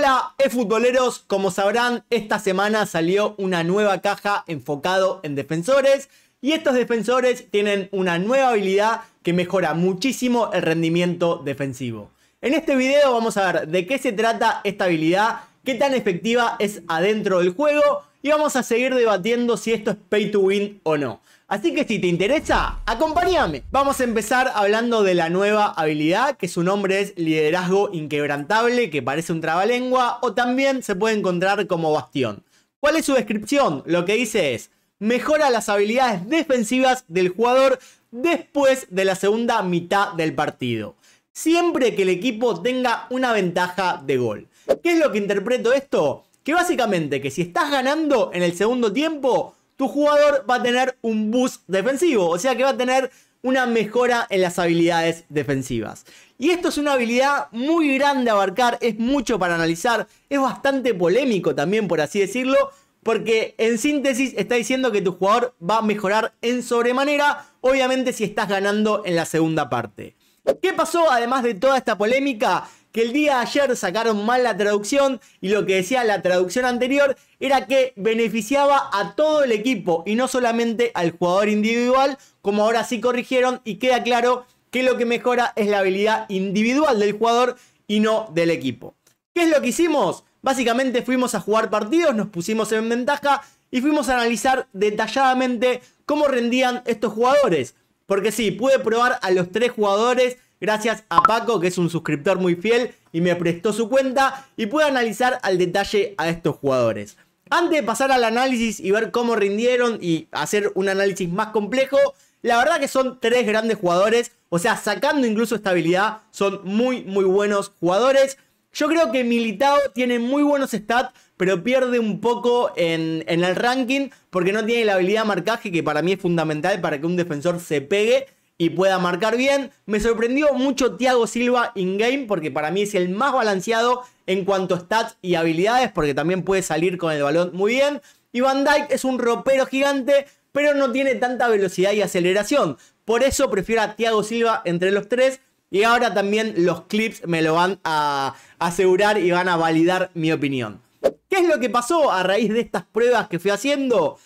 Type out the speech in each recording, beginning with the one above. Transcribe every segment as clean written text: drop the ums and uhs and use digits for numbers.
Hola, futboleros, como sabrán, esta semana salió una nueva caja enfocado en defensores y estos defensores tienen una nueva habilidad que mejora muchísimo el rendimiento defensivo. En este video vamos a ver de qué se trata esta habilidad, qué tan efectiva es adentro del juego y vamos a seguir debatiendo si esto es pay to win o no. Así que si te interesa, acompáñame. Vamos a empezar hablando de la nueva habilidad, que su nombre es Liderazgo Inquebrantable, que parece un trabalengua, o también se puede encontrar como Bastión. ¿Cuál es su descripción? Lo que dice es: mejora las habilidades defensivas del jugador después de la segunda mitad del partido, siempre que el equipo tenga una ventaja de gol. ¿Qué es lo que interpreto esto? Que básicamente que si estás ganando en el segundo tiempo, tu jugador va a tener un boost defensivo, o sea que va a tener una mejora en las habilidades defensivas. Y esto es una habilidad muy grande a abarcar, es mucho para analizar, es bastante polémico también, por así decirlo, porque en síntesis está diciendo que tu jugador va a mejorar en sobremanera, obviamente si estás ganando en la segunda parte. ¿Qué pasó además de toda esta polémica? Que el día de ayer sacaron mal la traducción y lo que decía la traducción anterior era que beneficiaba a todo el equipo y no solamente al jugador individual, como ahora sí corrigieron y queda claro que lo que mejora es la habilidad individual del jugador y no del equipo. ¿Qué es lo que hicimos? Básicamente fuimos a jugar partidos, nos pusimos en ventaja y fuimos a analizar detalladamente cómo rendían estos jugadores. Porque sí, pude probar a los 3 jugadores gracias a Paco, que es un suscriptor muy fiel y me prestó su cuenta, y pude analizar al detalle a estos jugadores. Antes de pasar al análisis y ver cómo rindieron y hacer un análisis más complejo, la verdad que son 3 grandes jugadores, o sea, sacando incluso esta habilidad, son muy buenos jugadores. Yo creo que Militao tiene muy buenos stats, pero pierde un poco en el ranking porque no tiene la habilidad de marcaje, que para mí es fundamental para que un defensor se pegue y pueda marcar bien. Me sorprendió mucho Thiago Silva in-game porque para mí es el más balanceado en cuanto a stats y habilidades, porque también puede salir con el balón muy bien. Y Van Dijk es un ropero gigante, pero no tiene tanta velocidad y aceleración. Por eso prefiero a Thiago Silva entre los 3. Y ahora también los clips me lo van a asegurar y van a validar mi opinión. ¿Qué es lo que pasó a raíz de estas pruebas que fui haciendo?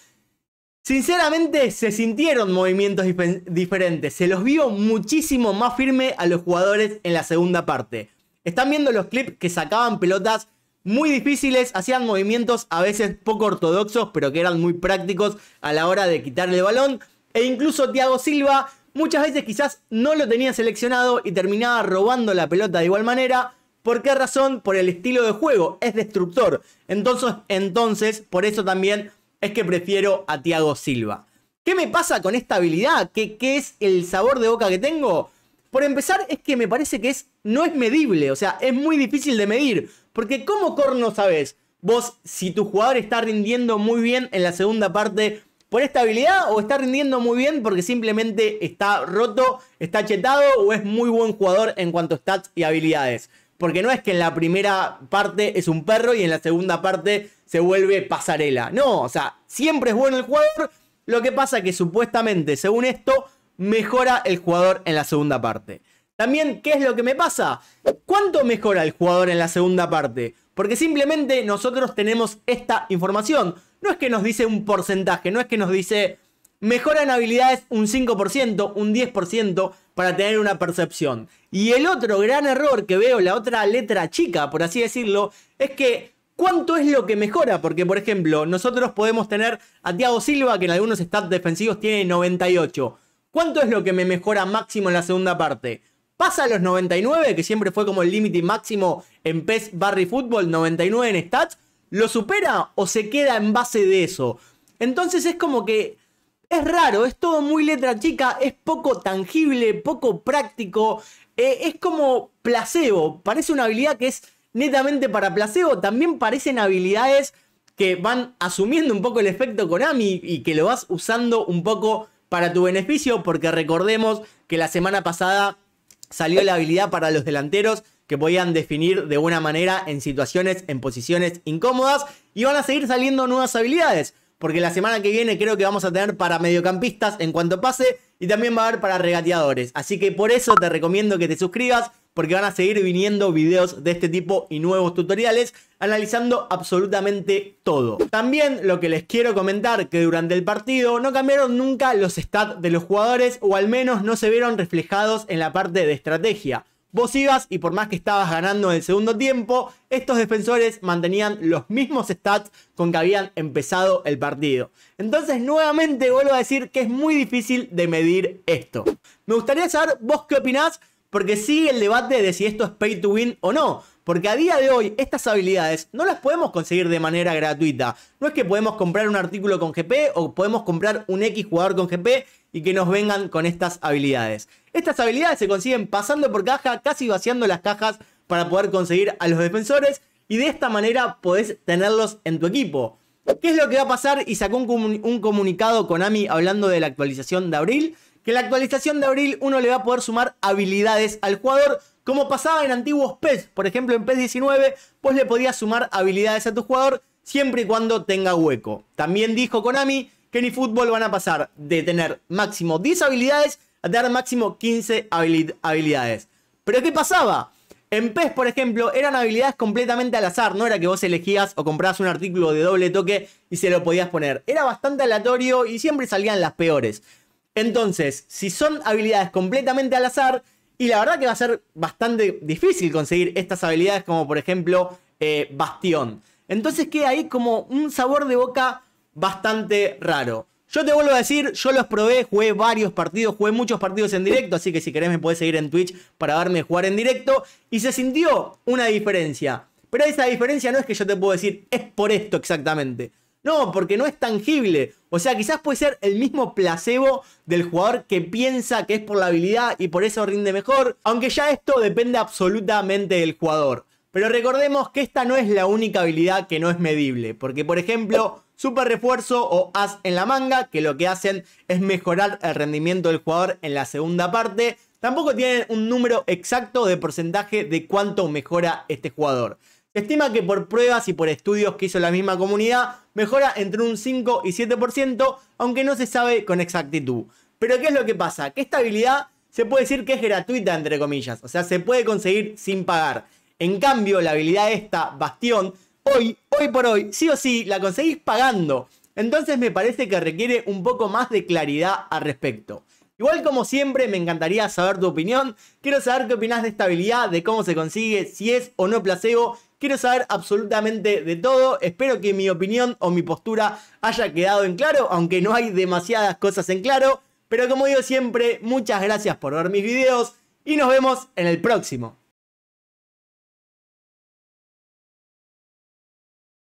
Sinceramente se sintieron movimientos diferentes. Se los vio muchísimo más firme a los jugadores en la segunda parte. Están viendo los clips que sacaban pelotas muy difíciles, hacían movimientos a veces poco ortodoxos, pero que eran muy prácticos a la hora de quitarle el balón. E incluso Thiago Silva muchas veces quizás no lo tenía seleccionado y terminaba robando la pelota de igual manera. ¿Por qué razón? Por el estilo de juego, es destructor. Entonces por eso también es que prefiero a Thiago Silva. ¿Qué me pasa con esta habilidad? ¿Qué es el sabor de boca que tengo? Por empezar, es que me parece que no es medible, o sea, es muy difícil de medir. Porque ¿cómo corno sabes vos si tu jugador está rindiendo muy bien en la segunda parte por esta habilidad o está rindiendo muy bien porque simplemente está roto, está chetado o es muy buen jugador en cuanto a stats y habilidades? Porque no es que en la primera parte es un perro y en la segunda parte se vuelve pasarela. No, o sea, siempre es bueno el jugador. Lo que pasa es que supuestamente, según esto, mejora el jugador en la segunda parte. También, ¿qué es lo que me pasa? ¿Cuánto mejora el jugador en la segunda parte? Porque simplemente nosotros tenemos esta información. No es que nos dice un porcentaje, no es que nos dice mejora en habilidades un 5%, un 10% para tener una percepción. Y el otro gran error que veo, la otra letra chica, por así decirlo, es que ¿cuánto es lo que mejora? Porque, por ejemplo, nosotros podemos tener a Thiago Silva, que en algunos stats defensivos tiene 98. ¿Cuánto es lo que me mejora máximo en la segunda parte? ¿Pasa a los 99, que siempre fue como el límite máximo en PES Barry Football, 99 en stats? ¿Lo supera o se queda en base de eso? Entonces es como que es raro, es todo muy letra chica, es poco tangible, poco práctico, es como placebo, parece una habilidad que es netamente para placebo. También parecen habilidades que van asumiendo un poco el efecto Konami y que lo vas usando un poco para tu beneficio, porque recordemos que la semana pasada salió la habilidad para los delanteros que podían definir de buena manera en situaciones, en posiciones incómodas, y van a seguir saliendo nuevas habilidades, porque la semana que viene creo que vamos a tener para mediocampistas en cuanto pase, y también va a haber para regateadores. Así que por eso te recomiendo que te suscribas, porque van a seguir viniendo videos de este tipo y nuevos tutoriales analizando absolutamente todo. También lo que les quiero comentar, que durante el partido no cambiaron nunca los stats de los jugadores, o al menos no se vieron reflejados en la parte de estrategia. Vos ibas y por más que estabas ganando en el segundo tiempo, estos defensores mantenían los mismos stats con que habían empezado el partido. Entonces nuevamente vuelvo a decir que es muy difícil de medir esto. Me gustaría saber vos qué opinás, porque sigue el debate de si esto es pay to win o no. Porque a día de hoy estas habilidades no las podemos conseguir de manera gratuita. No es que podemos comprar un artículo con GP o podemos comprar un X jugador con GP y que nos vengan con estas habilidades. Estas habilidades se consiguen pasando por caja, casi vaciando las cajas para poder conseguir a los defensores, y de esta manera podés tenerlos en tu equipo. ¿Qué es lo que va a pasar? Y sacó un comunicado Konami hablando de la actualización de abril. Que en la actualización de abril uno le va a poder sumar habilidades al jugador, como pasaba en antiguos PES. Por ejemplo, en PES 19 vos le podías sumar habilidades a tu jugador siempre y cuando tenga hueco. También dijo Konami que en eFootball van a pasar de tener máximo 10 habilidades a tener máximo 15 habilidades. ¿Pero qué pasaba? En PES, por ejemplo, eran habilidades completamente al azar. No era que vos elegías o comprabas un artículo de doble toque y se lo podías poner. Era bastante aleatorio y siempre salían las peores. Entonces, si son habilidades completamente al azar, y la verdad que va a ser bastante difícil conseguir estas habilidades, como por ejemplo Bastión. Entonces queda ahí como un sabor de boca bastante raro. Yo te vuelvo a decir, yo los probé, jugué varios partidos, jugué muchos partidos en directo, así que si querés me podés seguir en Twitch para verme jugar en directo, y se sintió una diferencia. Pero esa diferencia no es que yo te puedo decir, es por esto exactamente. No, porque no es tangible. O sea, quizás puede ser el mismo placebo del jugador que piensa que es por la habilidad y por eso rinde mejor. Aunque ya esto depende absolutamente del jugador. Pero recordemos que esta no es la única habilidad que no es medible. Porque, por ejemplo, super refuerzo o as en la manga, que lo que hacen es mejorar el rendimiento del jugador en la segunda parte, tampoco tienen un número exacto de porcentaje de cuánto mejora este jugador. Se estima que por pruebas y por estudios que hizo la misma comunidad, mejora entre un 5 y 7%, aunque no se sabe con exactitud. Pero ¿qué es lo que pasa? Que esta habilidad se puede decir que es gratuita, entre comillas. O sea, se puede conseguir sin pagar. En cambio, la habilidad esta, Bastión, hoy por hoy, sí o sí, la conseguís pagando. Entonces me parece que requiere un poco más de claridad al respecto. Igual, como siempre, me encantaría saber tu opinión. Quiero saber qué opinás de esta habilidad, de cómo se consigue, si es o no placebo. Quiero saber absolutamente de todo. Espero que mi opinión o mi postura haya quedado en claro, aunque no hay demasiadas cosas en claro. Pero como digo siempre, muchas gracias por ver mis videos y nos vemos en el próximo.